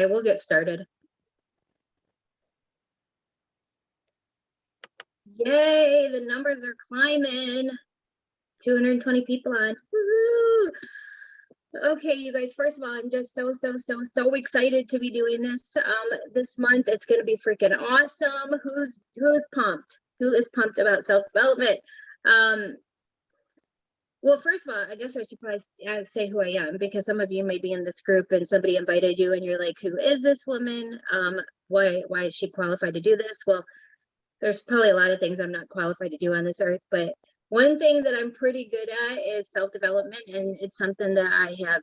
I will get started. Yay, the numbers are climbing. 220 people on. Woohoo! Okay, you guys, first of all, I'm just so excited to be doing this month. It's gonna be freaking awesome. Who's pumped? Who is pumped about self-development? Um, well, first of all, I guess I should probably say who I am, because some of you may be in this group and somebody invited you and you're like, who is this woman? Why is she qualified to do this? Well, there's probably a lot of things I'm not qualified to do on this earth, but one thing that I'm pretty good at is self-development, and it's something that I have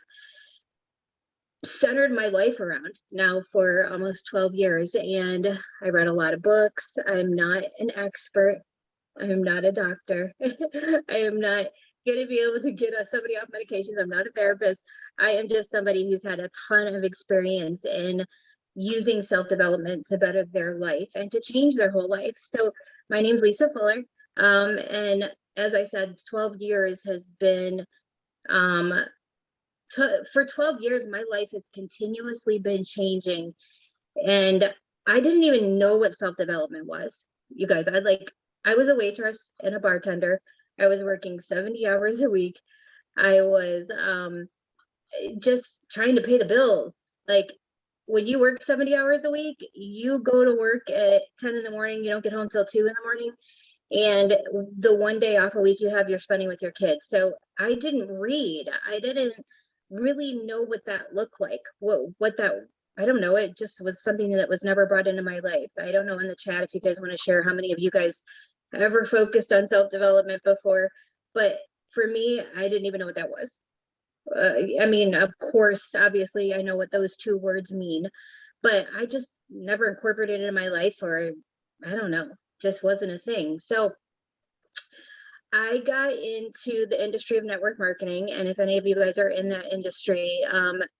centered my life around now for almost 12 years. And I read a lot of books. I'm not an expert. I'm not a doctor. I am not going to be able to get somebody off medications. I'm not a therapist. I am just somebody who's had a ton of experience in using self-development to better their life and to change their whole life. So my name's Lisa Fuller. And as I said, 12 years has been, for 12 years, my life has continuously been changing. And I didn't even know what self-development was. You guys, I was a waitress and a bartender. I was working 70 hours a week. I was just trying to pay the bills. Like, when you work 70 hours a week, you go to work at 10 in the morning, you don't get home till 2 in the morning. And the one day off a week you have, you're spending with your kids. So I didn't read. I didn't really know what that looked like. What that, I don't know. It just was something that was never brought into my life. I don't know in the chat if you guys want to share how many of you guys ever focused on self-development before. But for me, I didn't even know what that was. I mean, of course, obviously, I know what those two words mean, but I just never incorporated it in my life, or I don't know, just wasn't a thing. So I got into the industry of network marketing. And if any of you guys are in that industry,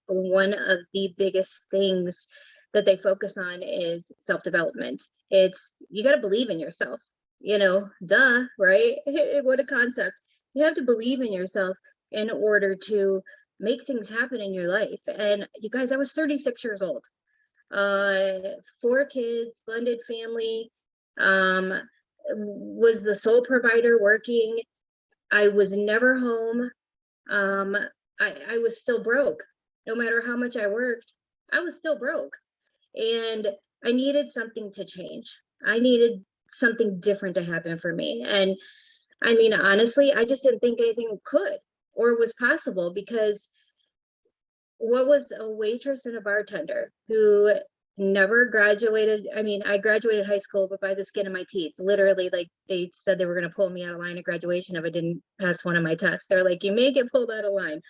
one of the biggest things that they focus on is self-development. It's, you got to believe in yourself, duh, right? What a concept. You have to believe in yourself in order to make things happen in your life. And you guys, I was 36 years old, 4 kids, blended family, was the sole provider working. I was never home. I was still broke. No matter how much I worked, I was still broke. And I needed something to change. I needed something different to happen for me. And I mean, honestly, I just didn't think anything could or was possible, because what was a waitress and a bartender who never graduated? I mean, I graduated high school, but by the skin of my teeth. Literally, like, they said they were going to pull me out of line at graduation if I didn't pass one of my tests. They're like, you may get pulled out of line.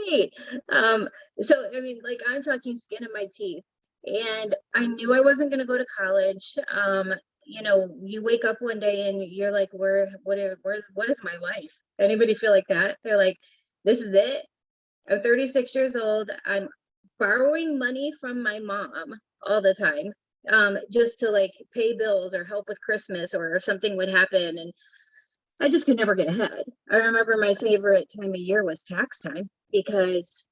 Great. So I mean, like, I'm talking skin of my teeth. And I knew I wasn't going to go to college. You wake up one day and you're like, what is my life? Anybody feel like that? They're like, this is it. I'm 36 years old. I'm borrowing money from my mom all the time, just to like pay bills or help with Christmas, or if something would happen. And I just could never get ahead. I remember my favorite time of year was tax time, because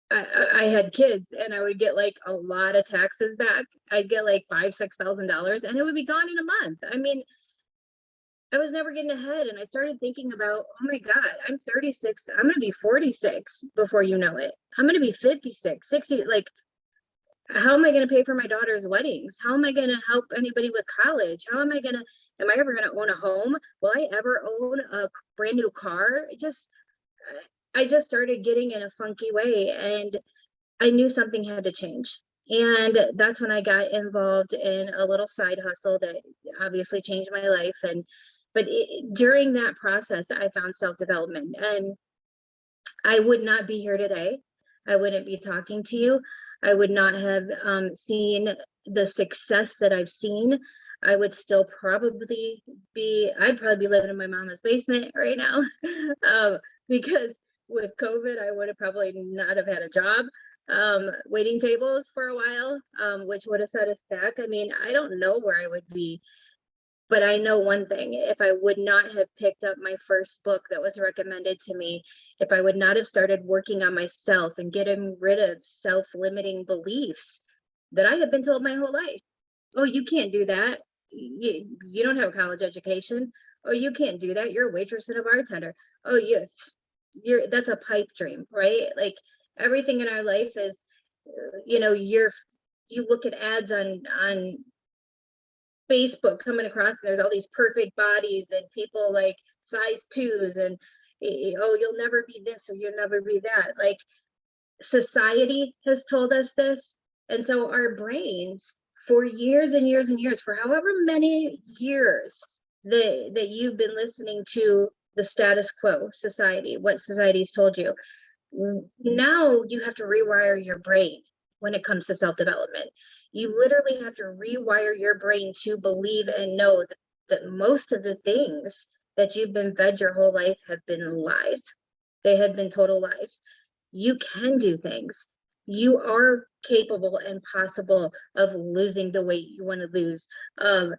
I had kids and I would get like a lot of taxes back. I'd get like $5,000-6,000 and it would be gone in a month. I mean, I was never getting ahead. And I started thinking about, oh my God, I'm 36. I'm going to be 46 before you know it. I'm going to be 56, 60. Like, how am I going to pay for my daughter's weddings? How am I going to help anybody with college? Am I ever going to own a home? Will I ever own a brand new car? I just started getting in a funky way, and I knew something had to change. And that's when I got involved in a little side hustle that obviously changed my life. But during that process, I found self-development, and I would not be here today. I wouldn't be talking to you. I would not have seen the success that I've seen. I'd probably be living in my mama's basement right now, because with COVID, I would have probably not have had a job, waiting tables for a while, which would have set us back. I mean, I don't know where I would be But I know one thing, if I would not have picked up my first book that was recommended to me, if I would not have started working on myself and getting rid of self-limiting beliefs that I have been told my whole life. Oh, you can't do that. You don't have a college education. Oh, you can't do that. You're a waitress and a bartender. Oh, that's a pipe dream, right? Like everything in our life is, you look at ads on Facebook coming across, and there's all these perfect bodies and people like size twos and oh, you'll never be this or you'll never be that. Like society has told us this. And so our brains for years and years and years, for however many years that you've been listening to the status quo society, what society's told you, now you have to rewire your brain when it comes to self-development. You literally have to rewire your brain to believe and know that most of the things that you've been fed your whole life have been lies. They have been total lies. You can do things. You are capable and possible of losing the weight you want to lose, of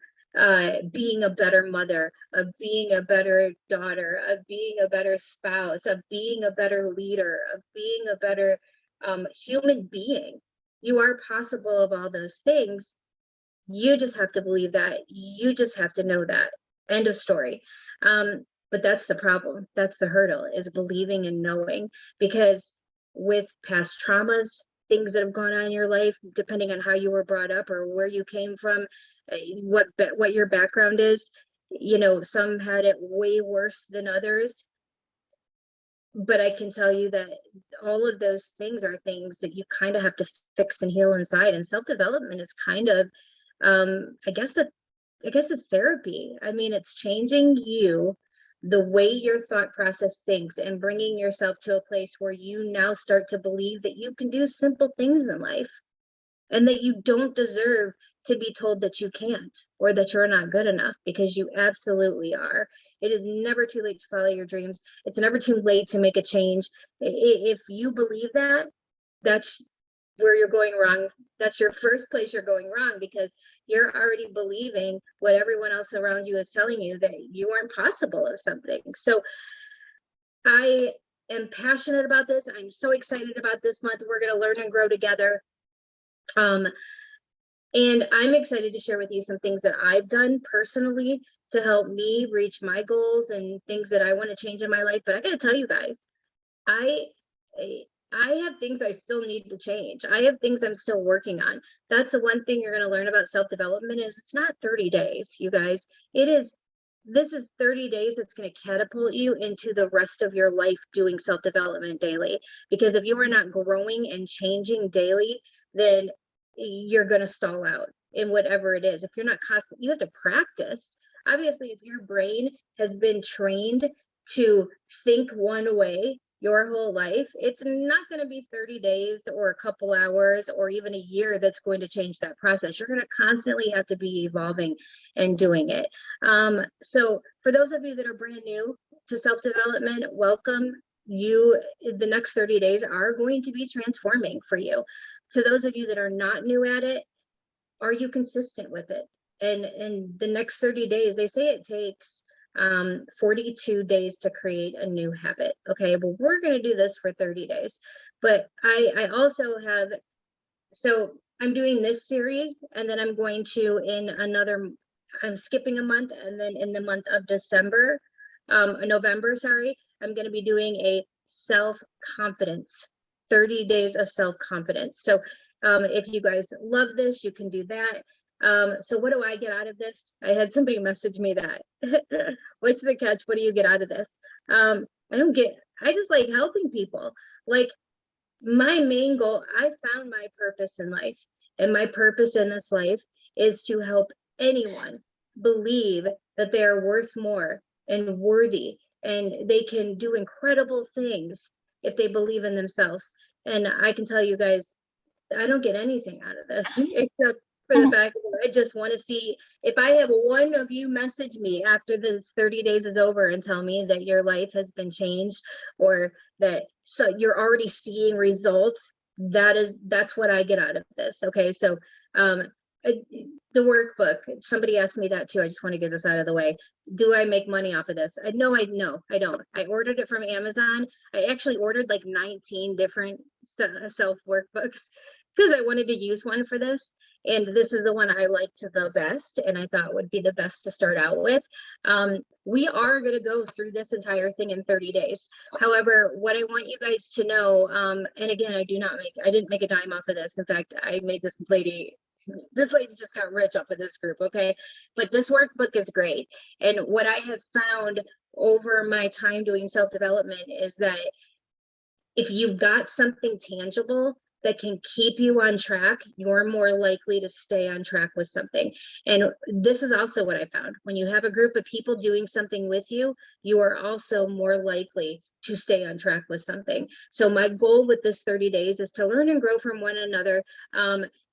being a better mother, of being a better daughter, of being a better spouse, of being a better leader, of being a better human being. You are possible of all those things. You just have to believe that. You just have to know that. End of story. But that's the problem. That's the hurdle, is believing and knowing, because with past traumas, things that have gone on in your life, depending on how you were brought up or where you came from, what your background is, some had it way worse than others. But I can tell you that all of those things are things that you kind of have to fix and heal inside. And self-development is kind of, I guess it's therapy. I mean, it's changing you, the way your thought process thinks, and bringing yourself to a place where you now start to believe that you can do simple things in life and that you don't deserve to be told that you can't or that you're not good enough, because you absolutely are. It is never too late to follow your dreams. It's never too late to make a change. If you believe that, that's where you're going wrong. That's your first place you're going wrong, because you're already believing what everyone else around you is telling you, that you aren't possible of something. So I am passionate about this. I'm so excited about this month. We're going to learn and grow together. And I'm excited to share with you some things that I've done personally to help me reach my goals and things that I want to change in my life. But I got to tell you guys, I have things I still need to change. I have things I'm still working on. That's the one thing you're going to learn about self-development, is it's not 30 days, you guys. This is 30 days that's going to catapult you into the rest of your life doing self-development daily. Because if you are not growing and changing daily, then you're going to stall out in whatever it is. If you're not constant, you have to practice. Obviously, if your brain has been trained to think one way your whole life, it's not going to be 30 days or a couple hours or even a year that's going to change that process. You're going to constantly have to be evolving and doing it. So for those of you that are brand new to self-development, welcome. The next 30 days are going to be transforming for you. To those of you that are not new at it, are you consistent with it? And the next 30 days, they say it takes 42 days to create a new habit. Okay, well, we're going to do this for 30 days. But I also have, so I'm doing this series, and then I'm going to, I'm skipping a month, and then in the month of November, sorry, I'm going to be doing a self-confidence, 30 days of self-confidence. So if you guys love this, you can do that. So what do I get out of this? I had somebody message me that. What's the catch? What do you get out of this? I just like helping people. Like, my main goal, I found my purpose in life, and my purpose in this life is to help anyone believe that they are worth more and worthy, and they can do incredible things if they believe in themselves. And I can tell you guys, I don't get anything out of this except for the fact that I just want to see, if I have one of you message me after this 30 days is over and tell me that your life has been changed, or that you're already seeing results, that's what I get out of this. Okay, so uh, the workbook, somebody asked me that too. I just want to get this out of the way. Do I make money off of this? No, I don't. I ordered it from Amazon. I actually ordered like 19 different self workbooks because I wanted to use one for this. And this is the one I liked the best and I thought would be the best to start out with. We are going to go through this entire thing in 30 days. However, what I want you guys to know, and again, I didn't make a dime off of this. In fact, I made this lady just got rich off of this group. Okay. But this workbook is great. And what I have found over my time doing self-development is that if you've got something tangible that can keep you on track, you're more likely to stay on track with something. And this is also what I found. When you have a group of people doing something with you, you are also more likely to stay on track with something. So my goal with this 30 days is to learn and grow from one another.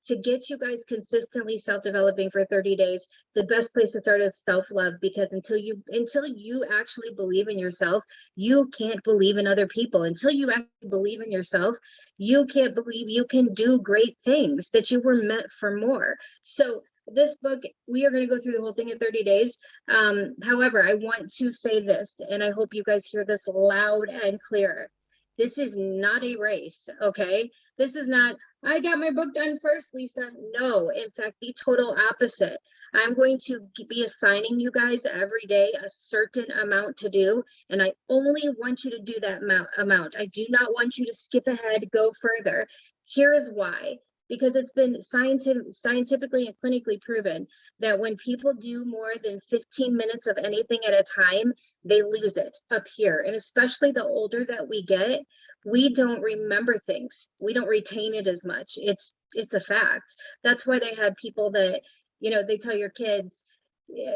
To get you guys consistently self-developing for 30 days, the best place to start is self-love, because until you actually believe in yourself, you can't believe in other people. Until you actually believe in yourself, you can't believe you can do great things, that you were meant for more. So this book, we are going to go through the whole thing in 30 days. However, I want to say this, and I hope you guys hear this loud and clear. This is not a race, okay? This is not, I got my book done first, Lisa. No, in fact, the total opposite. I'm going to be assigning you guys every day a certain amount to do, and I only want you to do that amount. I do not want you to skip ahead, go further. Here is why. Because it's been scientifically and clinically proven that when people do more than 15 minutes of anything at a time, they lose it up here. And especially the older that we get, we don't remember things. We don't retain it as much. It's a fact. That's why they have people that, they tell your kids,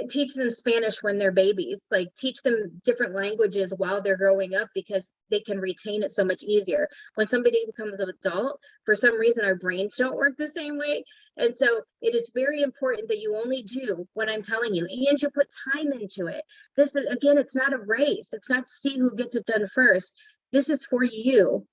teach them Spanish when they're babies, like teach them different languages while they're growing up, because they can retain it so much easier. When somebody becomes an adult, for some reason, our brains don't work the same way. And so it is very important that you only do what I'm telling you, and you put time into it. This is, again, it's not a race. It's not to see who gets it done first. This is for you.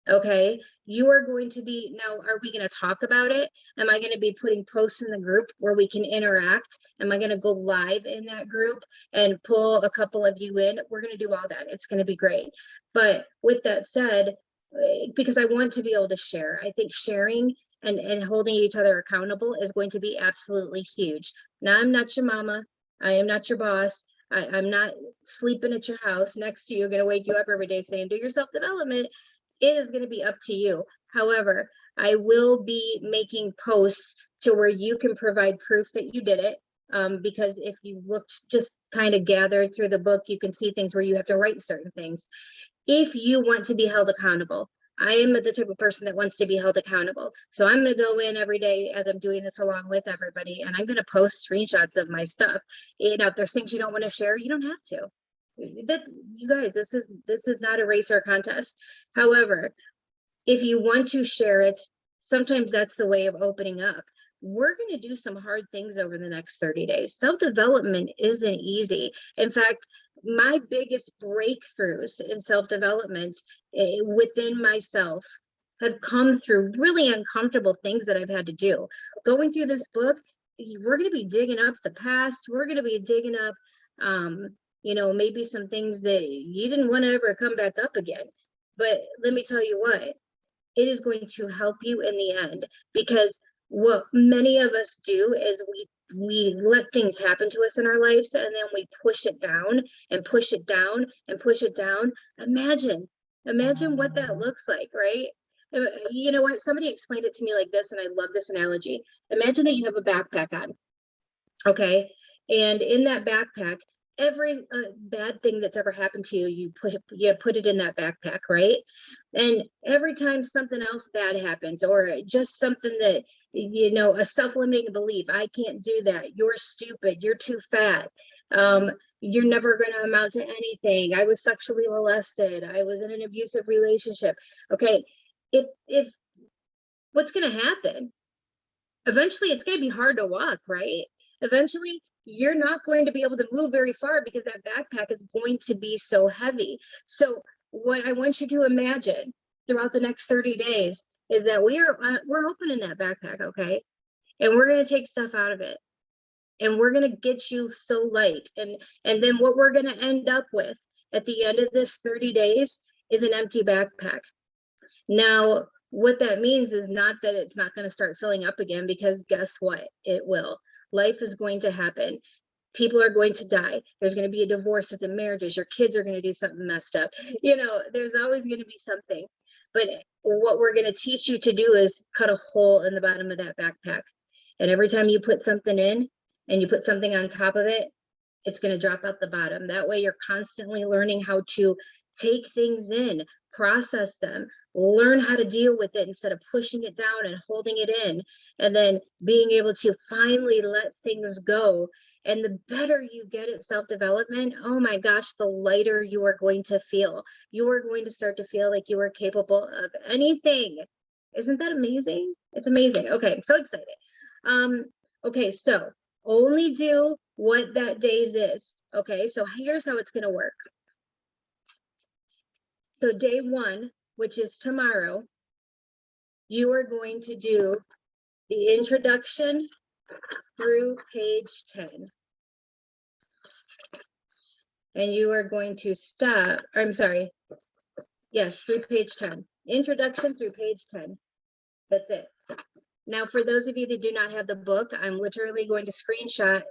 Okay, you are going to be, now, are we going to talk about it? Am I going to be putting posts in the group where we can interact? Am I going to go live in that group and pull a couple of you in? We're going to do all that. It's going to be great. But with that said, because I want to be able to share, I think sharing and holding each other accountable is going to be absolutely huge. Now, I'm not your mama. I am not your boss. I'm not sleeping at your house next to you, going to wake you up every day saying, do your self-development. It is going to be up to you. However, I will be making posts to where you can provide proof that you did it. Because if you looked, just kind of gathered through the book, you can see things where you have to write certain things. If you want to be held accountable, I am the type of person that wants to be held accountable. So I'm going to go in every day as I'm doing this along with everybody, and I'm going to post screenshots of my stuff. If there's things you don't want to share, you don't have to. That, you guys, this is not a race or a contest. However, if you want to share it, sometimes that's the way of opening up. We're going to do some hard things over the next 30 days. Self-development isn't easy. In fact, my biggest breakthroughs in self-development within myself have come through really uncomfortable things that I've had to do. Going through this book, we're going to be digging up the past. We're going to be digging up maybe some things that you didn't want to ever come back up again. But let me tell you what, it is going to help you in the end, because what many of us do is we let things happen to us in our lives, and then we push it down and push it down and push it down. Imagine what that looks like, right? You know what? Somebody explained it to me like this, and I love this analogy. Imagine that you have a backpack on, okay? And in that backpack, every bad thing that's ever happened to you, you put it in that backpack, right? And every time something else bad happens, or just something that, a self-limiting belief, I can't do that, you're stupid, you're too fat, you're never going to amount to anything, I was sexually molested, I was in an abusive relationship. Okay, if what's going to happen? Eventually, it's going to be hard to walk, right? Eventually, you're not going to be able to move very far because that backpack is going to be so heavy. So what I want you to imagine throughout the next 30 days is that we're opening that backpack, okay? and we're going to take stuff out of it, and we're going to get you so light. And then what we're going to end up with at the end of this 30 days is an empty backpack. Now, what that means is not that it's not going to start filling up again, because guess what? It will. Life is going to happen. People are going to die. There's going to be a divorces and marriages. Your kids are going to do something messed up. You know, there's always going to be something. But what we're going to teach you to do is cut a hole in the bottom of that backpack. And every time you put something in and you put something on top of it, it's going to drop out the bottom. That way you're constantly learning how to take things in, process them, learn how to deal with it instead of pushing it down and holding it in, and then being able to finally let things go. And the better you get at self-development, oh my gosh, the lighter you are going to feel. You are going to start to feel like you are capable of anything. Isn't that amazing? It's amazing. Okay, I'm so excited. Okay, so only do what that day's is. Okay, so here's how it's going to work. So day 1, which is tomorrow, you are going to do the introduction through page 10. And you are going to stop, I'm sorry, yes, through page 10. Introduction through page 10. That's it. Now, for those of you that do not have the book, I'm literally going to screenshot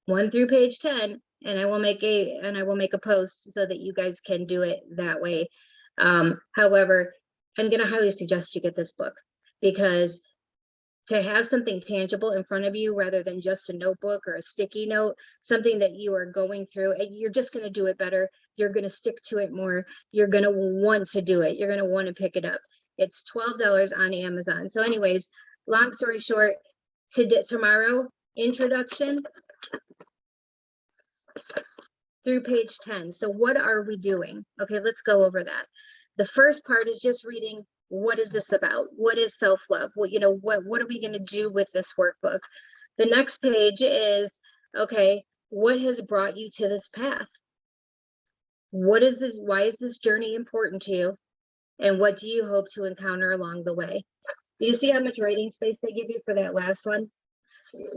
1 through page 10, and I will make a post so that you guys can do it that way. However, I'm going to highly suggest you get this book, because to have something tangible in front of you rather than just a notebook or a sticky note, something that you are going through, and you're just going to do it better. You're going to stick to it more. You're going to want to do it. You're going to want to pick it up. It's $12 on Amazon. So anyways, long story short, tomorrow, introduction through page 10. So what are we doing? Okay, let's go over that. The first part is just reading, what is this about? What is self-love? Well, what are we going to do with this workbook? The next page is, okay, what has brought you to this path? What is this? Why is this journey important to you? And what do you hope to encounter along the way? Do you see how much writing space they give you for that last one?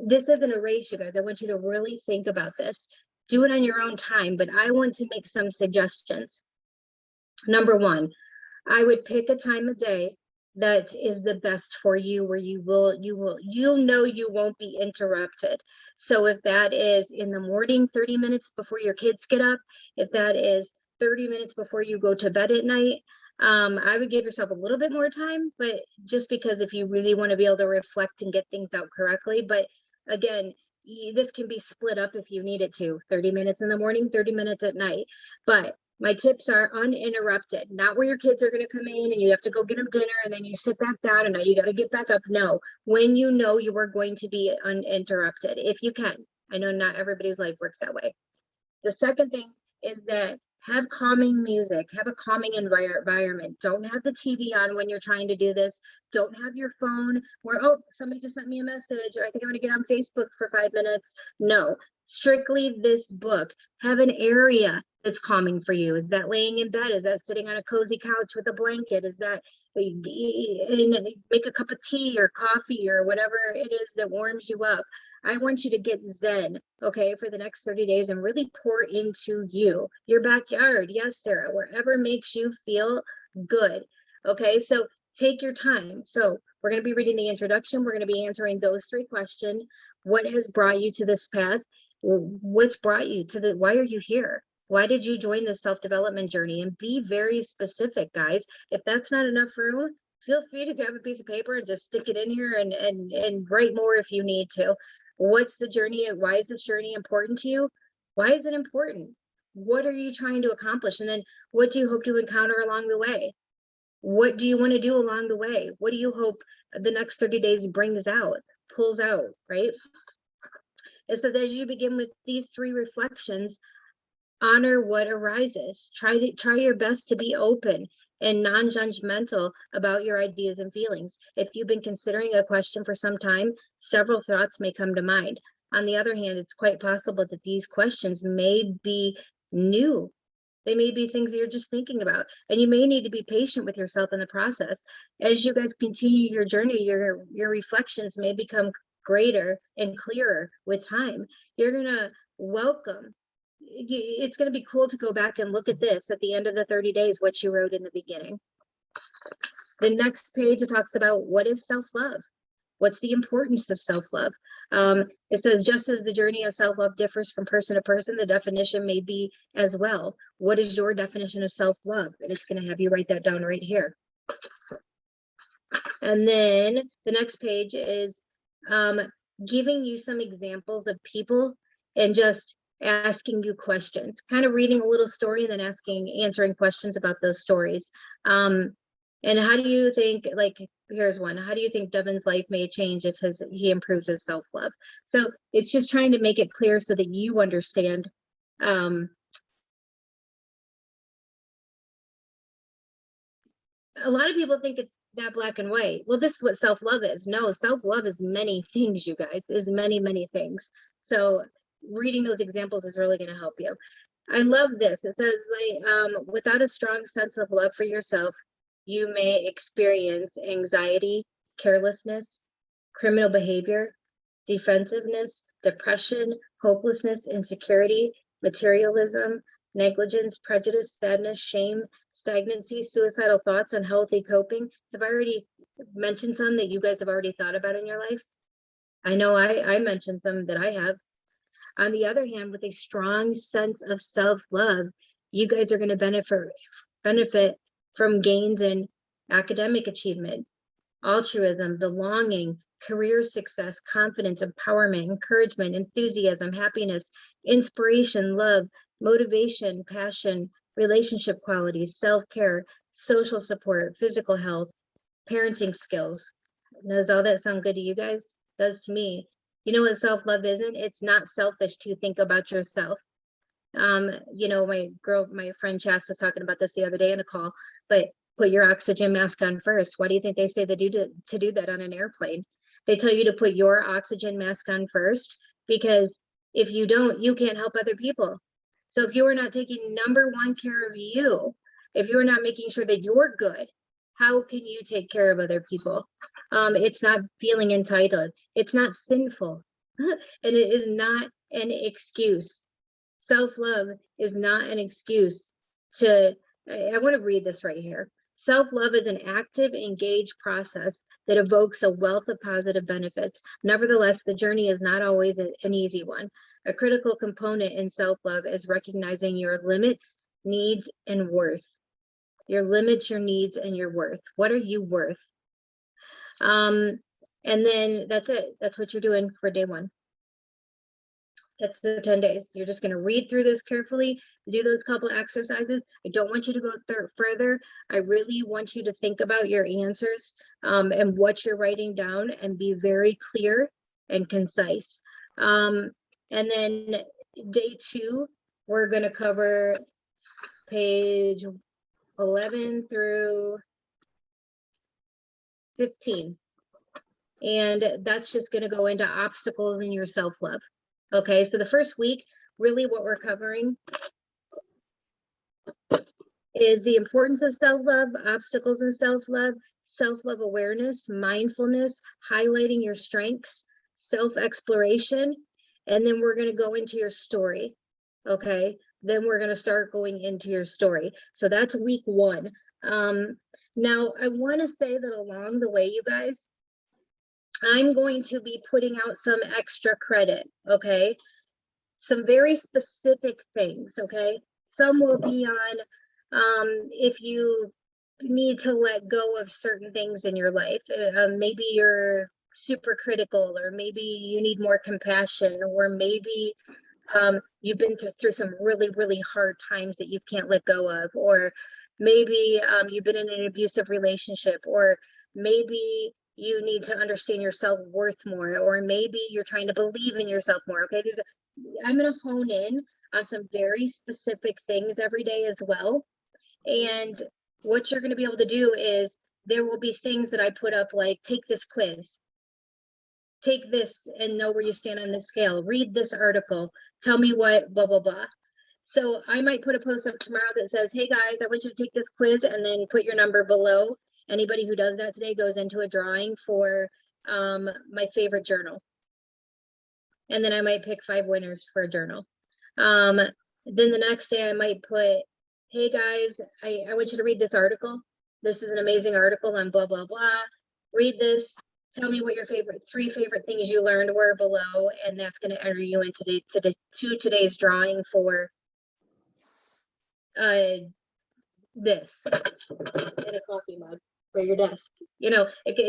This isn't a race, you guys. I want you to really think about this. Do it on your own time, but I want to make some suggestions. Number 1, I would pick a time of day that is the best for you, where you won't be interrupted. So if that is in the morning, 30 minutes before your kids get up, if that is 30 minutes before you go to bed at night, I would give yourself a little bit more time, but just because if you really want to be able to reflect and get things out correctly. But again, this can be split up if you need it to, 30 minutes in the morning, 30 minutes at night. But my tips are uninterrupted, not where your kids are going to come in and you have to go get them dinner and then you sit back down and now you got to get back up. No, when you know you are going to be uninterrupted, if you can. I know not everybody's life works that way. The second thing is that have calming music, have a calming environment. Don't have the TV on when you're trying to do this. Don't have your phone where, oh, somebody just sent me a message, or I think I'm going to get on Facebook for 5 minutes. No, strictly this book. Have an area that's calming for you. Is that laying in bed? Is that sitting on a cozy couch with a blanket? Is that make a cup of tea or coffee or whatever it is that warms you up? I want you to get zen, okay, for the next 30 days and really pour into you, your backyard. Yes, Sarah, wherever makes you feel good. Okay, so take your time. So we're going to be reading the introduction. We're going to be answering those 3 questions. What has brought you to this path? What's brought you to why are you here? Why did you join this self-development journey? And be very specific, guys. If that's not enough room, feel free to grab a piece of paper and just stick it in here and write more if you need to. What's the journey and why is this journey important to you? Why is it important? What are you trying to accomplish? And then what do you hope to encounter along the way? What do you want to do along the way? What do you hope the next 30 days brings out, pulls out, right? And so as you begin with these 3 reflections, honor what arises. Try your best to be open and non-judgmental about your ideas and feelings. If you've been considering a question for some time, several thoughts may come to mind. On the other hand, it's quite possible that these questions may be new. They may be things that you're just thinking about, and you may need to be patient with yourself in the process. As you guys continue your journey, your reflections may become greater and clearer with time. You're going to welcome. It's going to be cool to go back and look at this at the end of the 30 days, what you wrote in the beginning. The next page, it talks about what is self-love. What's the importance of self-love? It says, just as the journey of self-love differs from person to person, the definition may be as well. What is your definition of self-love? And it's going to have you write that down right here. And then the next page is giving you some examples of people and just asking you questions, kind of reading a little story and then answering questions about those stories. And how do you think, like, here's one, how do you think Devin's life may change if he improves his self-love? So it's just trying to make it clear so that you understand. A lot of people think it's that black and white. Well, this is what self-love is. No, self-love is many things, you guys, is many, many things. So reading those examples is really going to help you. I love this. It says, like, without a strong sense of love for yourself, you may experience anxiety, carelessness, criminal behavior, defensiveness, depression, hopelessness, insecurity, materialism, negligence, prejudice, sadness, shame, stagnancy, suicidal thoughts, unhealthy coping. Have I already mentioned some that you guys have already thought about in your lives? I know I mentioned some that I have. On the other hand, with a strong sense of self-love, you guys are going to benefit from gains in academic achievement, altruism, belonging, career success, confidence, empowerment, encouragement, enthusiasm, happiness, inspiration, love, motivation, passion, relationship qualities, self-care, social support, physical health, parenting skills. Does all that sound good to you guys? It does to me. You know what self-love isn't? It's not selfish to think about yourself. You know, my friend Chas was talking about this the other day in a call, but put your oxygen mask on first. Why do you think they say to do that on an airplane? They tell you to put your oxygen mask on first, because if you don't, you can't help other people. So if you are not taking number one care of you, if you're not making sure that you're good, how can you take care of other people? It's not feeling entitled. It's not sinful. And it is not an excuse. Self-love is not an excuse to, I want to read this right here. Self-love is an active, engaged process that evokes a wealth of positive benefits. Nevertheless, the journey is not always an easy one. A critical component in self-love is recognizing your limits, needs, and worth. Your limits, your needs, and your worth. What are you worth? And then that's it. That's what you're doing for day one. That's the 10 days. You're just going to read through this carefully, do those couple exercises. I don't want you to go further. I really want you to think about your answers and what you're writing down, and be very clear and concise. And then day 2, we're going to cover page 11 through 15. And that's just going to go into obstacles in your self-love. Okay, so the first week, really what we're covering is the importance of self-love, obstacles in self-love, self-love awareness, mindfulness, highlighting your strengths, self-exploration, and then we're going to go into your story. Okay, then we're going to start going into your story. So that's week 1. Now, I want to say that along the way, you guys, I'm going to be putting out some extra credit, okay? Some very specific things, okay? Some will be on if you need to let go of certain things in your life. Maybe you're super critical, or maybe you need more compassion, or maybe you've been through some really, really hard times that you can't let go of, or maybe you've been in an abusive relationship, or maybe you need to understand your self-worth more, or maybe you're trying to believe in yourself more. Okay, I'm going to hone in on some very specific things every day as well. And what you're going to be able to do is, there will be things that I put up, like, take this quiz, take this and know where you stand on this scale, read this article, tell me what blah blah blah. So I might put a post up tomorrow that says, hey guys, I want you to take this quiz, and then put your number below. Anybody who does that today goes into a drawing for my favorite journal. And then I might pick 5 winners for a journal. Then the next day I might put, hey guys, I want you to read this article. This is an amazing article on blah, blah, blah. Read this. Tell me what your 3 favorite things you learned were below. And that's going to enter you into today's drawing for this in a coffee mug for your desk. You know,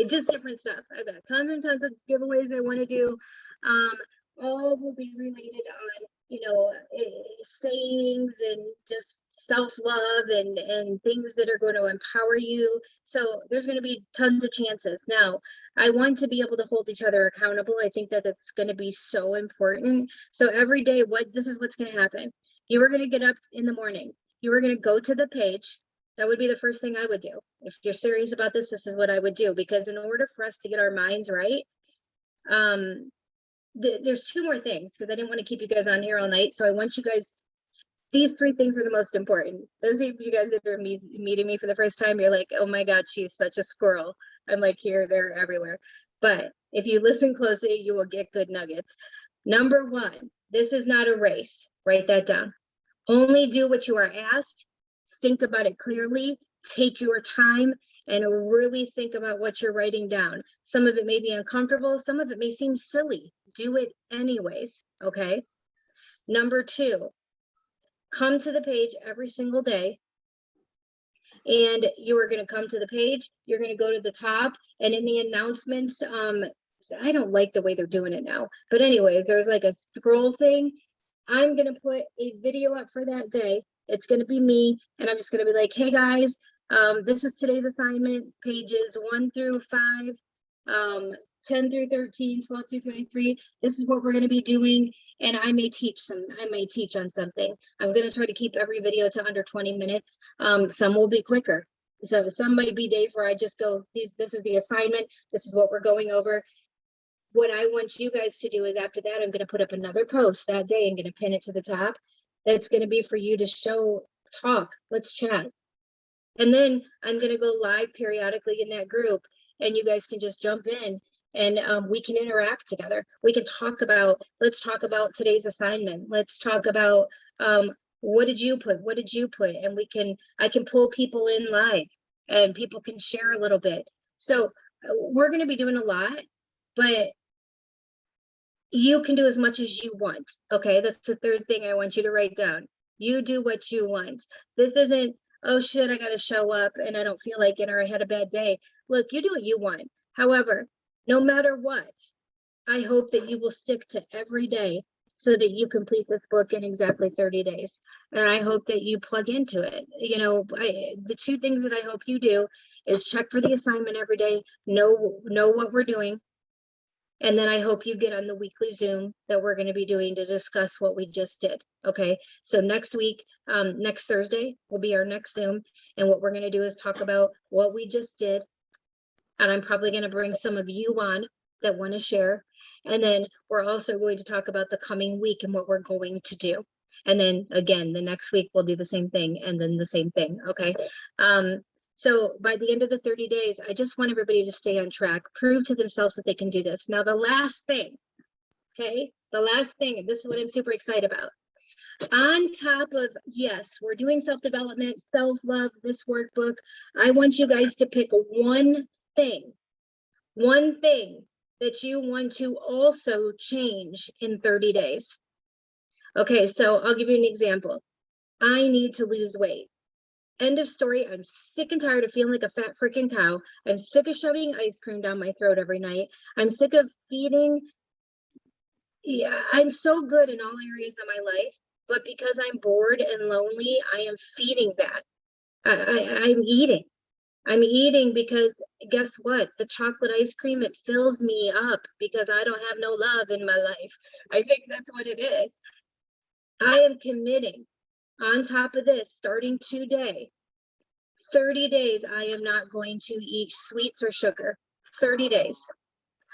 just different stuff. I've got tons and tons of giveaways I want to do. All will be related on, you know, sayings and just self-love and things that are going to empower you. So there's going to be tons of chances. Now, I want to be able to hold each other accountable. I think that that's going to be so important. So every day, this is what's going to happen. You are going to get up in the morning. You are going to go to the page. That would be the first thing I would do. If you're serious about this, this is what I would do. Because in order for us to get our minds right, there's 2 more things, because I didn't want to keep you guys on here all night. So I want you guys, these 3 things are the most important. Those of you guys that are meeting me for the first time, you're like, oh my God, she's such a squirrel. I'm like here, there, everywhere. But if you listen closely, you will get good nuggets. Number 1, this is not a race. Write that down. Only do what you are asked. Think about it clearly. Take your time and really think about what you're writing down. Some of it may be uncomfortable. Some of it may seem silly. Do it anyways, okay? Number 2, come to the page every single day. And you are going to come to the page. You're going to go to the top. And in the announcements, I don't like the way they're doing it now. But anyways, there's like a scroll thing. I'm going to put a video up for that day. It's going to be me. And I'm just going to be like, hey guys, this is today's assignment, pages 1 through 5, 10 through 13, 12 through 23. This is what we're going to be doing. And I may teach on something. I'm going to try to keep every video to under 20 minutes. Some will be quicker. So some might be days where I just go, this is the assignment. This is what we're going over. What I want you guys to do is after that, I'm going to put up another post that day. I'm going to pin it to the top. That's going to be for you to talk. Let's chat. And then I'm going to go live periodically in that group, and you guys can just jump in and we can interact together. We can let's talk about today's assignment. Let's talk about what did you put? What did you put? And I can pull people in live and people can share a little bit. So we're going to be doing a lot, but you can do as much as you want. Okay, that's the 3rd thing I want you to write down. You do what you want. This isn't, oh shit, I got to show up and I don't feel like it, or I had a bad day. Look, you do what you want. However, no matter what, I hope that you will stick to every day so that you complete this book in exactly 30 days. And I hope that you plug into it. You know, the 2 things that I hope you do is check for the assignment every day, know what we're doing. And then I hope you get on the weekly Zoom that we're going to be doing to discuss what we just did. Okay, so next week, next Thursday will be our next Zoom. And what we're going to do is talk about what we just did. And I'm probably going to bring some of you on that want to share. And then we're also going to talk about the coming week and what we're going to do. And then again, the next week we'll do the same thing and then the same thing. Okay. So by the end of the 30 days, I just want everybody to stay on track, prove to themselves that they can do this. Now, the last thing, okay, and this is what I'm super excited about. On top of, yes, we're doing self-development, self-love, this workbook. I want you guys to pick one thing that you want to also change in 30 days. Okay, so I'll give you an example. I need to lose weight. End of story. I'm sick and tired of feeling like a fat freaking cow. I'm sick of shoving ice cream down my throat every night. I'm sick of feeding. Yeah, I'm so good in all areas of my life, but because I'm bored and lonely, I am feeding that. I'm eating. I'm eating because guess what? The chocolate ice cream, it fills me up because I don't have no love in my life. I think that's what it is. I am committing. On top of this, starting today, 30 days, I am not going to eat sweets or sugar. 30 days.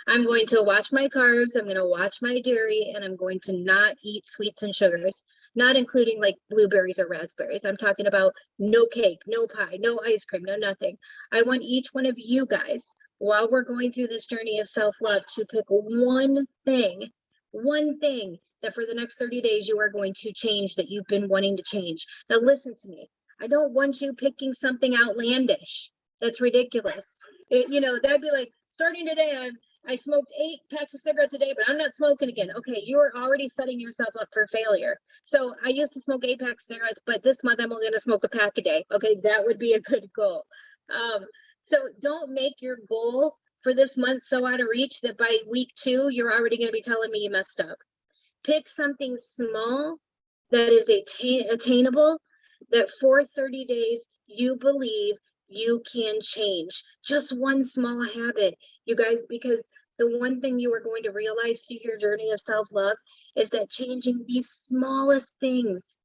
I'm going to watch my carbs. I'm going to watch my dairy, and I'm going to not eat sweets and sugars, not including like blueberries or raspberries. I'm talking about no cake, no pie, no ice cream, no nothing. I want each one of you guys, while we're going through this journey of self-love, to pick one thing one thing that for the next 30 days you are going to change that you've been wanting to change. Now listen to me. I don't want you picking something outlandish. That's ridiculous. That'd be like, starting today, I smoked 8 packs of cigarettes a day, but I'm not smoking again. Okay, you are already setting yourself up for failure. So I used to smoke 8 packs of cigarettes, but this month I'm only going to smoke a pack a day. Okay, that would be a good goal. So don't make your goal for this month so out of reach that by week 2, you're already going to be telling me you messed up. Pick something small that is attainable, that for 30 days you believe you can change. Just one small habit, you guys, because the one thing you are going to realize through your journey of self-love is that changing these smallest things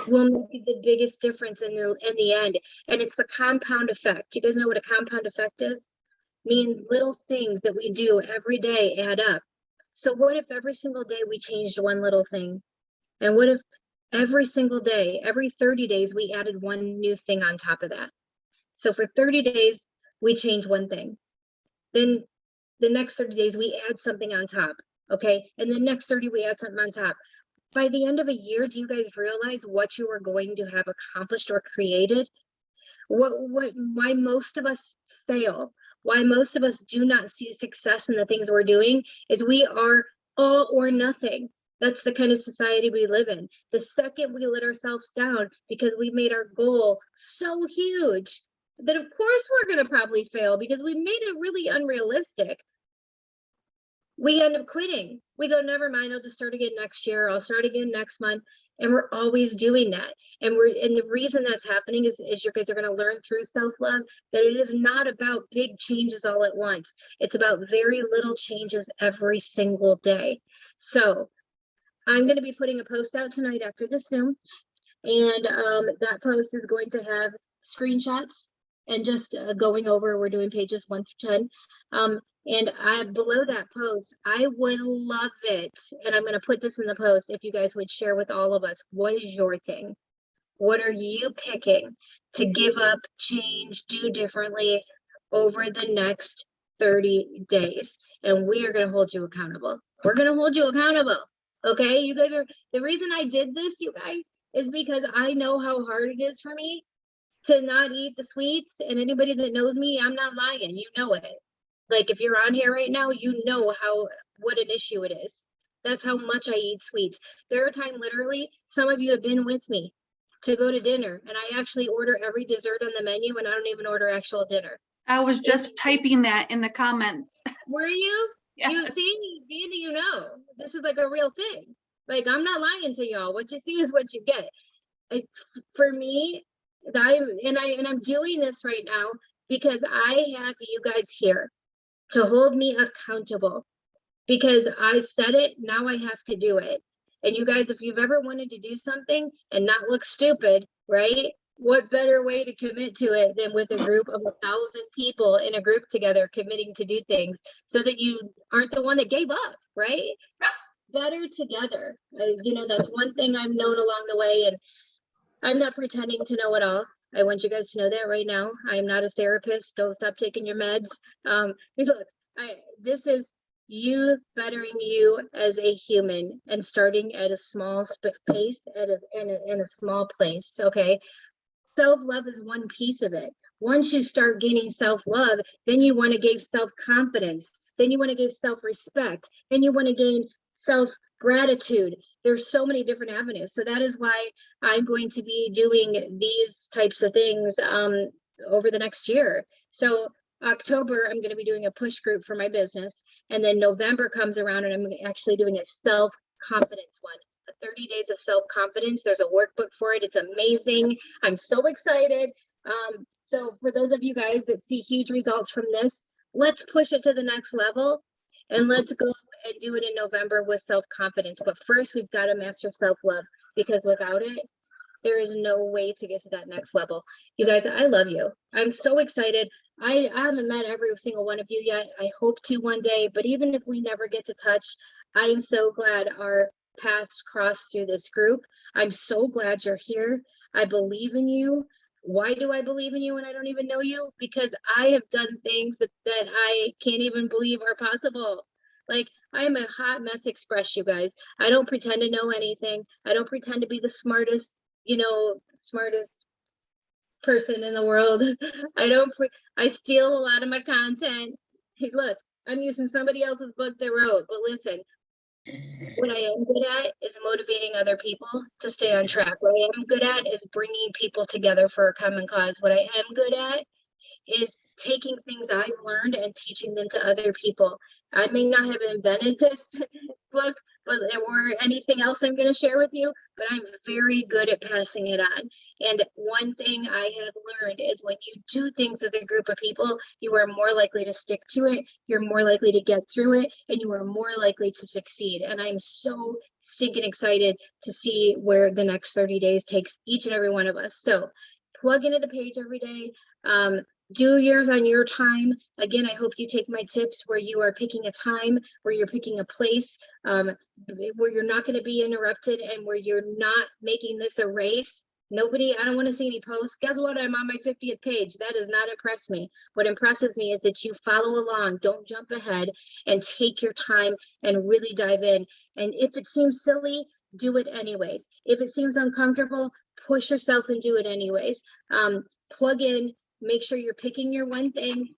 will make the biggest difference in the end. And it's the compound effect. You guys know what a compound effect is? Mean little things that we do every day add up. So what if every single day we changed one little thing? And what if every single day, every 30 days, we added one new thing on top of that? So for 30 days, we change one thing. Then the next 30 days, we add something on top. Okay. And the next 30, we add something on top. By the end of a year, do you guys realize what you are going to have accomplished or created? Why most of us fail, why most of us do not see success in the things we're doing is we are all or nothing. That's the kind of society we live in. The second we let ourselves down because we made our goal so huge that of course we're going to probably fail because we made it really unrealistic, we end up quitting. We go, never mind, I'll just start again next year. I'll start again next month. And we're always doing that. And the reason that's happening is you guys are going to learn through self-love that it is not about big changes all at once. It's about very little changes every single day. So I'm going to be putting a post out tonight after this Zoom. And that post is going to have screenshots and just going over, we're doing pages 1 through 10. And below that post, I would love it. And I'm going to put this in the post if you guys would share with all of us, what is your thing? What are you picking to give up, change, do differently over the next 30 days? And we are going to hold you accountable. We're going to hold you accountable. Okay, you guys the reason I did this, you guys, is because I know how hard it is for me to not eat the sweets. And anybody that knows me, I'm not lying. You know it. Like if you're on here right now, you know what an issue it is. That's how much I eat sweets. There are times, literally, some of you have been with me to go to dinner, and I actually order every dessert on the menu, and I don't even order actual dinner. I was just typing that in the comments. Were you? Yes. You see, you know, this is like a real thing. Like, I'm not lying to y'all. What you see is what you get. For me, I'm doing this right now because I have you guys here to hold me accountable, because I said it, now I have to do it. And you guys, if you've ever wanted to do something and not look stupid, right? What better way to commit to it than with a group of 1,000 people in a group together committing to do things so that you aren't the one that gave up, right? Better together. That's one thing I've known along the way, and I'm not pretending to know it all. I want you guys to know that right now. I am not a therapist. Don't stop taking your meds. Look, this is you bettering you as a human and starting at a small pace, in a small place. Okay. Self-love is one piece of it. Once you start gaining self-love, then you want to gain self-confidence. Then you want to gain self-respect. Then you want to gain self-gratitude. There's so many different avenues. So that is why I'm going to be doing these types of things over the next year. So October, I'm going to be doing a push group for my business. And then November comes around and I'm actually doing a self-confidence one. 30 days of self-confidence. There's a workbook for it. It's amazing. I'm so excited. So for those of you guys that see huge results from this, let's push it to the next level and let's go and do it in November with self-confidence. But first, we've got to master self-love, because without it, there is no way to get to that next level. You guys, I love you. I'm so excited. I haven't met every single one of you yet. I hope to one day, but even if we never get to touch, I am so glad our paths cross through this group. I'm so glad you're here. I believe in you. Why do I believe in you when I don't even know you? Because I have done things that I can't even believe are possible. Like, I am a hot mess express, you guys. I don't pretend to know anything. I don't pretend to be the smartest, smartest person in the world. I steal a lot of my content. Hey, look, I'm using somebody else's book they wrote, but listen, what I am good at is motivating other people to stay on track. What I am good at is bringing people together for a common cause. What I am good at is taking things I've learned and teaching them to other people. I may not have invented this book, or anything else I'm going to share with you, but I'm very good at passing it on. And one thing I have learned is when you do things with a group of people, you are more likely to stick to it, you're more likely to get through it, and you are more likely to succeed. And I'm so stinking excited to see where the next 30 days takes each and every one of us. So plug into the page every day. Do yours on your time. Again, I hope you take my tips where you are picking a time, where you're picking a place, where you're not going to be interrupted, and where you're not making this a race. I don't want to see any posts. Guess what? I'm on my 50th page. That does not impress me. What impresses me is that you follow along, don't jump ahead, and take your time and really dive in. And if it seems silly, do it anyways. If it seems uncomfortable, push yourself and do it anyways. Plug in. Make sure you're picking your one thing.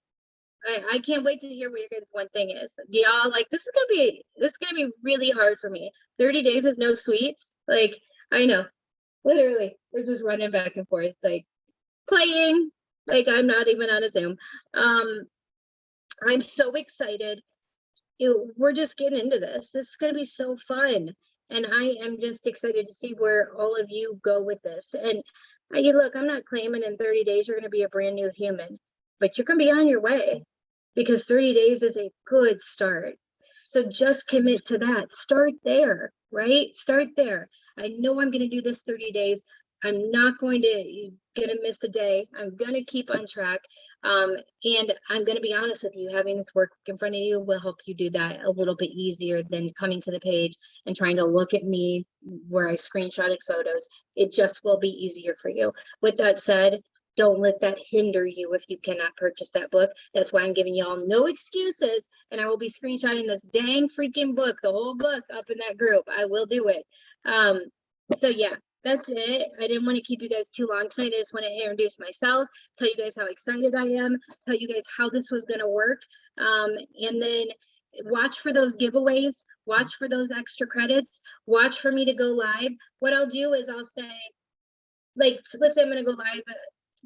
I can't wait to hear what your guys' one thing is. Y'all, like, this is gonna be really hard for me. 30 days is no sweets. Like, I know, literally, we're just running back and forth, like playing, like I'm not even on a Zoom. I'm so excited. We're just getting into this. This is gonna be so fun. And I am just excited to see where all of you go with this. And look, I'm not claiming in 30 days you're going to be a brand new human, but you're going to be on your way because 30 days is a good start. So just commit to that. Start there, right? Start there. I know I'm going to do this 30 days. I'm not going to miss a day. I'm going to keep on track. And I'm going to be honest with you, having this work in front of you will help you do that a little bit easier than coming to the page and trying to look at me where I screenshotted photos. It just will be easier for you. With that said, don't let that hinder you if you cannot purchase that book. That's why I'm giving y'all no excuses, and I will be screenshotting this dang freaking book, the whole book, up in that group. I will do it. So yeah, that's it. I didn't want to keep you guys too long tonight. I just want to introduce myself, tell you guys how excited I am, tell you guys how this was going to work. And then watch for those giveaways, watch for those extra credits, watch for me to go live. What I'll do is I'll say, like, let's say I'm going to go live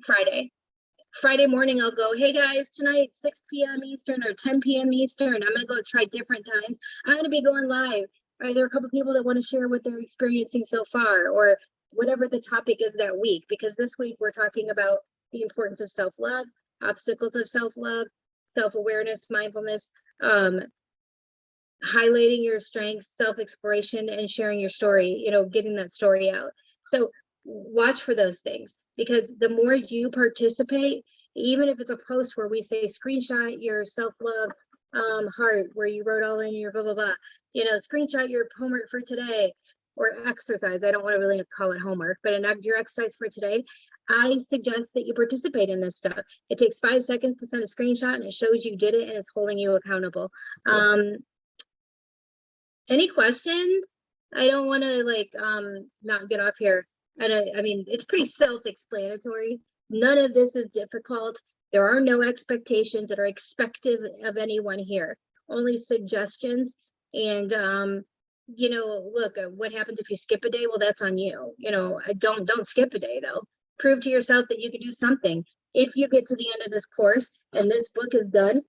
Friday morning. I'll go, hey guys, tonight 6 p.m. Eastern or 10 p.m. Eastern. I'm going to go try different times. I'm going to be going live. Are there a couple people that want to share what they're experiencing so far, or whatever the topic is that week? Because this week we're talking about the importance of self-love, obstacles of self-love, self-awareness, mindfulness, highlighting your strengths, self-exploration, and sharing your story, getting that story out. So watch for those things, because the more you participate, even if it's a post where we say screenshot your self-love heart where you wrote all in your blah blah blah, screenshot your homework for today, or exercise. I don't want to really call it homework, but your exercise for today. I suggest that you participate in this stuff. It takes 5 seconds to send a screenshot, and it shows you did it, and it's holding you accountable. Any questions? I don't want to not get off here. And I mean, it's pretty self-explanatory. None of this is difficult. There are no expectations that are expected of anyone here, only suggestions. And, look, what happens if you skip a day? Well, that's on you. Don't skip a day though. Prove to yourself that you can do something. If you get to the end of this course and this book is done,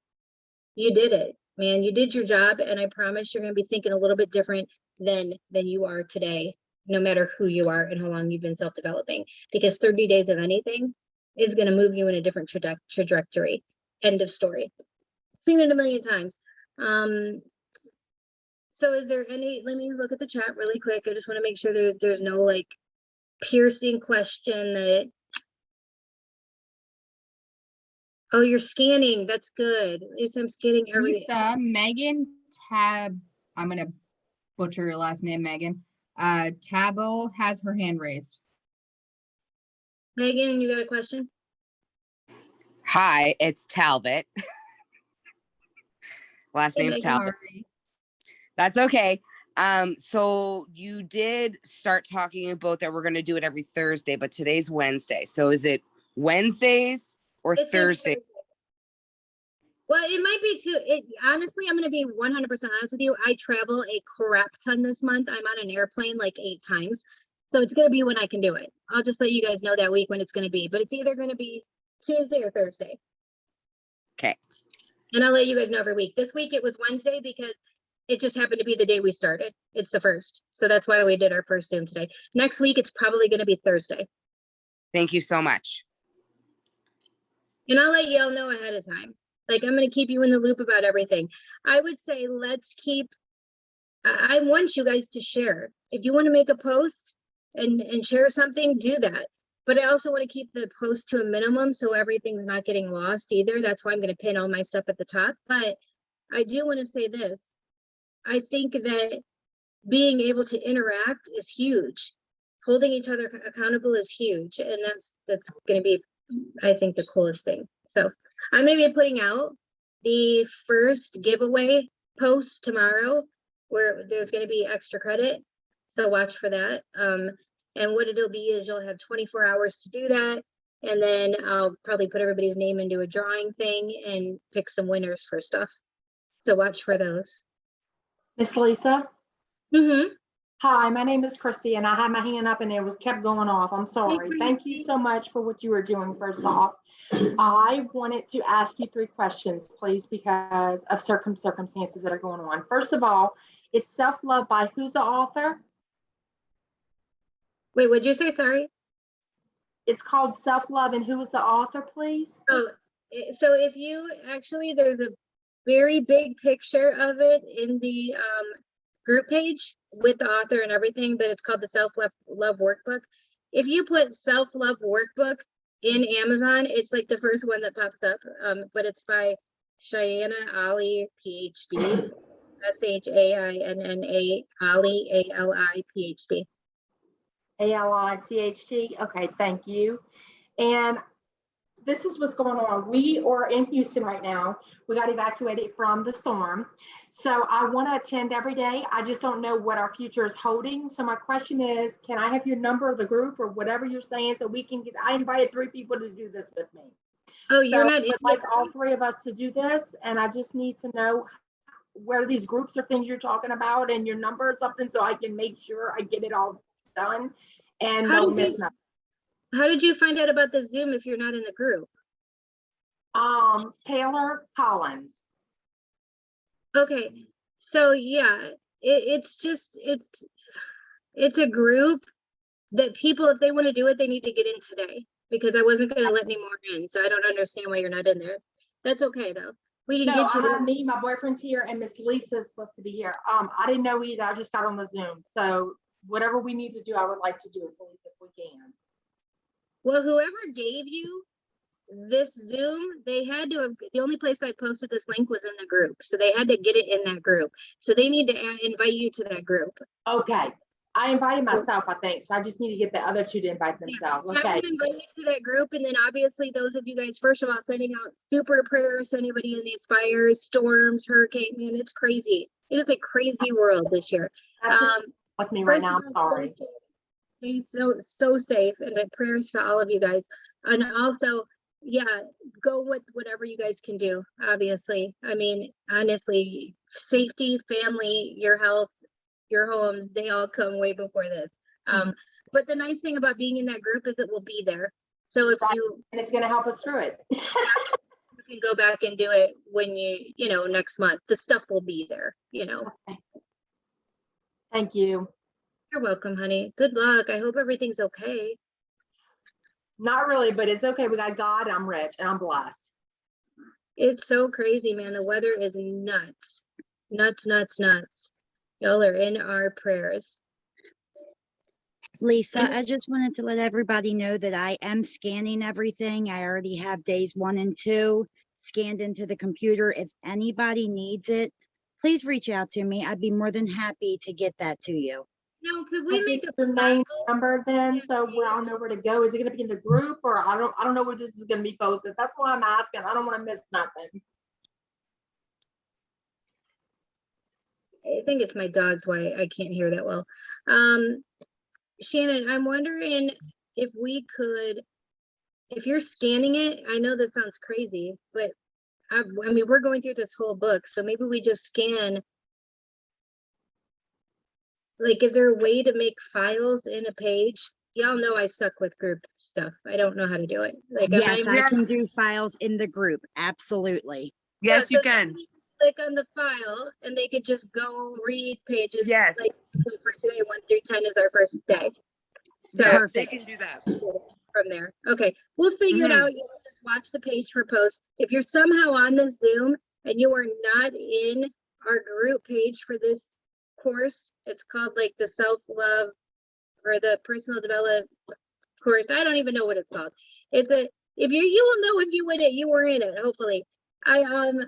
you did it, man. You did your job. And I promise you're going to be thinking a little bit different than you are today, no matter who you are and how long you've been self-developing, because 30 days of anything is going to move you in a different trajectory. End of story. Seen it a million times. So is there any, let me look at the chat really quick. I just want to make sure that there's no piercing question that, oh, you're scanning. That's good. At least I'm scanning every. Lisa, Megan I'm going to butcher your last name, Megan. Tabo has her hand raised. Megan, you got a question? Hi, it's Talbot. Last name's Megan, Talbot. That's okay. So you did start talking about that we're going to do it every Thursday, but today's Wednesday. So is it Wednesdays or It's every Thursday? Thursday. Well, it might be too. Honestly, I'm going to be 100% honest with you. I travel a crap ton this month. I'm on an airplane like 8 times. So it's going to be when I can do it. I'll just let you guys know that week when it's going to be, but it's either going to be Tuesday or Thursday. Okay. And I'll let you guys know every week. This week it was Wednesday because it just happened to be the day we started. It's the first. So that's why we did our first Zoom today. Next week, it's probably going to be Thursday. Thank you so much. And I'll let y'all know ahead of time. Like, I'm going to keep you in the loop about everything. I would say let's keep, I want you guys to share. If you want to make a post and share something, do that. But I also want to keep the post to a minimum so everything's not getting lost either. That's why I'm going to pin all my stuff at the top. But I do want to say this. I think that being able to interact is huge. Holding each other accountable is huge. And that's going to be, I think, the coolest thing. So I'm going to be putting out the first giveaway post tomorrow where there's going to be extra credit. So watch for that. And what it'll be is you'll have 24 hours to do that. And then I'll probably put everybody's name into a drawing thing and pick some winners for stuff. So watch for those. Miss Lisa? Mm-hmm. Hi, my name is Christy, and I had my hand up and it was kept going off. I'm sorry. Thank you so much for what you were doing, first off. I wanted to ask you 3 questions, please, because of circumstances that are going on. First of all, it's Self-Love by who's the author? Wait, what'd you say? Sorry. It's called Self-Love, and who is the author, please? Oh, so if you actually, there's a very big picture of it in the group page with the author and everything, but it's called the Self-Love Workbook. If you put Self-Love Workbook in Amazon, it's like the first one that pops up, but it's by Cheyenne Ali, PhD, SHAINNA, Ali, ALI, PhD. ALICHT. Okay, thank you. And this is what's going on. We are in Houston right now. We got evacuated from the storm. So I want to attend every day. I just don't know what our future is holding. So my question is, can I have your number of the group or whatever you're saying so we can get, I invited 3 people to do this with me. Oh, you're not I would like all 3 of us to do this. And I just need to know where these groups or things you're talking about and your number or something so I can make sure I get it all done and How don't did miss nothing. How did you find out about the Zoom if you're not in the group? Taylor Collins. Okay, so yeah, it's a group that people, if they want to do it, they need to get in today because I wasn't going to let any more in. So I don't understand why you're not in there. That's okay though. We can No, get you. I have me, my boyfriend's here, and Miss Lisa's supposed to be here. I didn't know either. I just got on the Zoom. So whatever we need to do, I would like to do it, please, if we can. Well, whoever gave you this Zoom, they had to have, the only place I posted this link was in the group. So they had to get it in that group. So they need to invite you to that group. Okay. I invited myself, I think. So I just need to get the other 2 to invite themselves. Yeah, Okay. I would invite you to that group. And then obviously those of you guys, first of all, sending out super prayers to anybody in these fires, storms, hurricane, man, it's crazy. It is a crazy world this year. That's with me right now. I'm sorry. Stay so safe, and prayers for all of you guys. And also, yeah, go with whatever you guys can do. Obviously, I mean, honestly, safety, family, your health, your homes, they all come way before this. But the nice thing about being in that group is it will be there. So if you, and it's going to help us through it. you can go back and do it when you know, next month. The stuff will be there, you know. Okay. Thank you. You're welcome, honey. Good luck. I hope everything's okay. Not really, but it's okay. We got God. I'm rich and I'm blessed. It's so crazy, man. The weather is nuts. Nuts. Y'all are in our prayers. Lisa, I just wanted to let everybody know that I am scanning everything. I already have days 1 and 2 scanned into the computer. If anybody needs it, please reach out to me. I'd be more than happy to get that to you. Now, could we make your name number then, so we all know where to go? Is it going to be in the group, or I don't know where this is going to be posted? That's why I'm asking. I don't want to miss nothing. I think it's my dog's why I can't hear that well. Shannon, I'm wondering if we could, if you're scanning it, I know this sounds crazy, but I mean, we're going through this whole book, so maybe we just scan. Like, is there a way to make files in a page? Y'all know I suck with group stuff. I don't know how to do it. Like, am Yes, I? I can do files in the group. Absolutely. Yes, Yeah, you so can. somebody click on the file and they could just go read pages. Yes. Like for today, 1 through 10 is our first day. So Yeah, they Perfect. can do that. from there. Okay, we'll figure it Mhm. out. You know, just watch the page for posts. If you're somehow on the Zoom and you are not in our group page for this course, it's called like the self-love or the personal development course. I don't even know what it's called. It's a, if you will know if you win it, you were in it, hopefully. I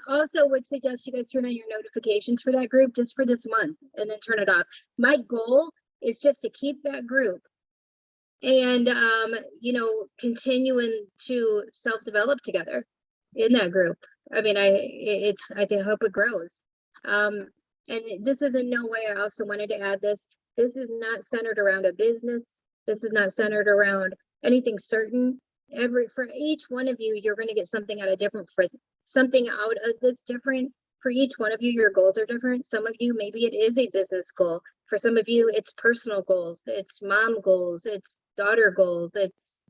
also would suggest you guys turn on your notifications for that group just for this month and then turn it off. My goal is just to keep that group and you know, continuing to self-develop together in that group. I mean, I think, hope it grows. And this is in no way, I also wanted to add this. This is not centered around a business. This is not centered around anything certain. For each one of you, you're going to get something out of different, for something out of this different. For each one of you, your goals are different. Some of you, maybe it is a business goal. For some of you, it's personal goals, it's mom goals, it's daughter goals, it's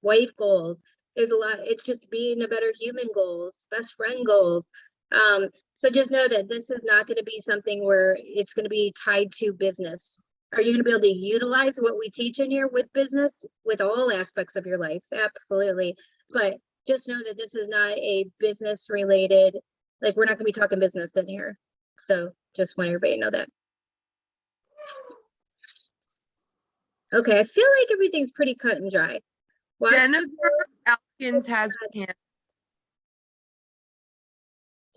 wife goals. There's a lot, it's just being a better human goals, best friend goals. So just know that this is not going to be something where it's going to be tied to business. Are you going to be able to utilize what we teach in here with business, with all aspects of your life? Absolutely. But just know that this is not a business related, like we're not going to be talking business in here. So just want everybody to know that. Okay, I feel like everything's pretty cut and dry. Watch Jennifer the, Elkins has her hand.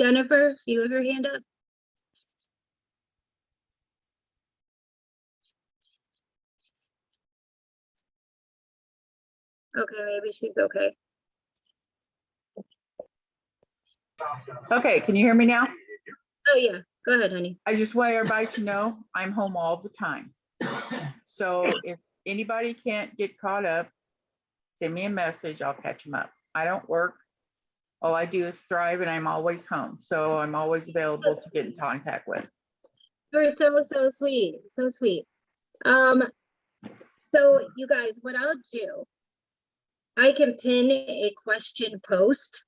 Jennifer, you have your hand up? Okay, maybe she's okay. Okay, can you hear me now? Oh yeah, go ahead, honey. I just want everybody to know I'm home all the time. So if anybody can't get caught up, send me a message, I'll catch them up. I don't work. All I do is thrive and I'm always home. So I'm always available to get in contact with. You're so sweet, so sweet. So you guys, what I'll do, I can pin a question post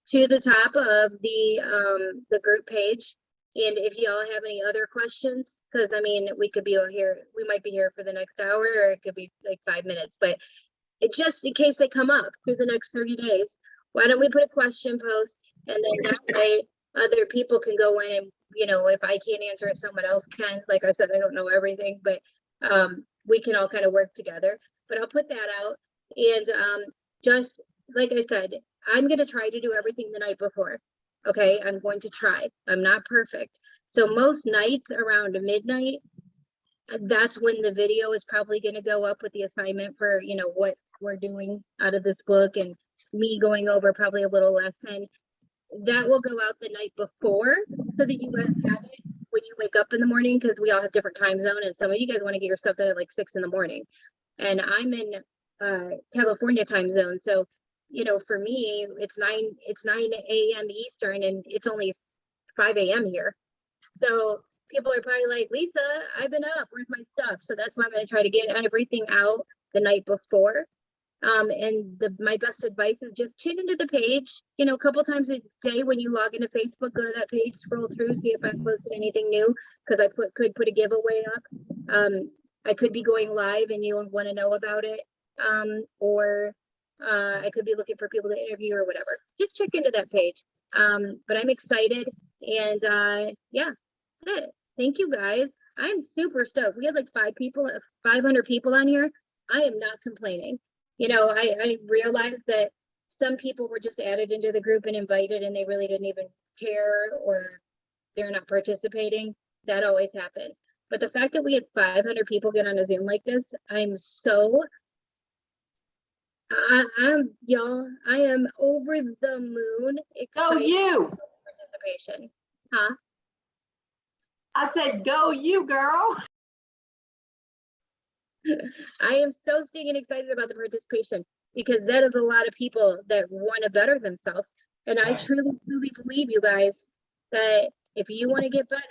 to the top of the group page. And if y'all have any other questions, because I mean, we could be here, we might be here for the next hour, or it could be like 5 minutes, but it just in case they come up through the next 30 days, why don't we put a question post, and then that way other people can go in and, you know, if I can't answer it, someone else can. Like I said, I don't know everything, but we can all kind of work together. But I'll put that out, and just like I said, I'm going to try to do everything the night before. Okay, I'm going to try. I'm not perfect. So most nights around midnight, that's when the video is probably going to go up with the assignment for, you know, what we're doing out of this book, and me going over probably a little lesson. That will go out the night before so that you guys have it when you wake up in the morning, because we all have different time zone, and some of you guys want to get your stuff done at like 6 in the morning. And I'm in California time zone. So, you know, for me, it's 9 a.m. Eastern, and it's only 5 a.m. here. So people are probably like, Lisa, I've been up, where's my stuff? So that's why I'm going to try to get everything out the night before. And my best advice is just tune into the page, you know, a couple times a day when you log into Facebook, go to that page, scroll through, see if I posted anything new, because I could put a giveaway up. I could be going live and you want to know about it. Or I could be looking for people to interview or whatever. Just check into that page. But I'm excited, and yeah, that's it. Thank you guys. I'm super stoked. We had like 500 people on here. I am not complaining. You know, I realized that some people were just added into the group and invited, and they really didn't even care, or they're not participating. That always happens. But the fact that we had 500 people get on a Zoom like this, I'm so, y'all, I am over the moon Go excited you. for participation. Huh? I said, go you, girl. I am so stinking excited about the participation because that is a lot of people that want to better themselves. And I truly, truly believe, you guys, that if you want to get better,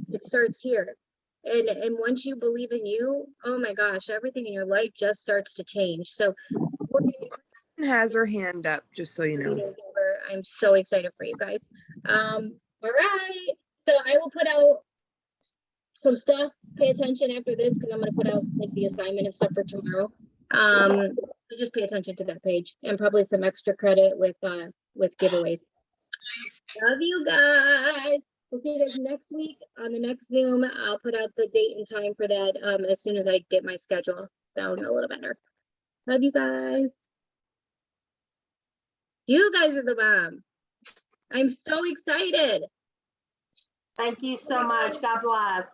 it starts here. And once you believe in you, oh my gosh, everything in your life just starts to change. So we're gonna Has her hand up, just so you know. I'm so excited for you guys. All right. So I will put out some stuff. Pay attention after this because I'm gonna put out like the assignment and stuff for tomorrow. So just pay attention to that page and probably some extra credit with giveaways. Love you guys. We'll see you guys next week on the next Zoom. I'll put out the date and time for that as soon as I get my schedule down a little better. Love you guys. You guys are the bomb. I'm so excited. Thank you so much. God bless.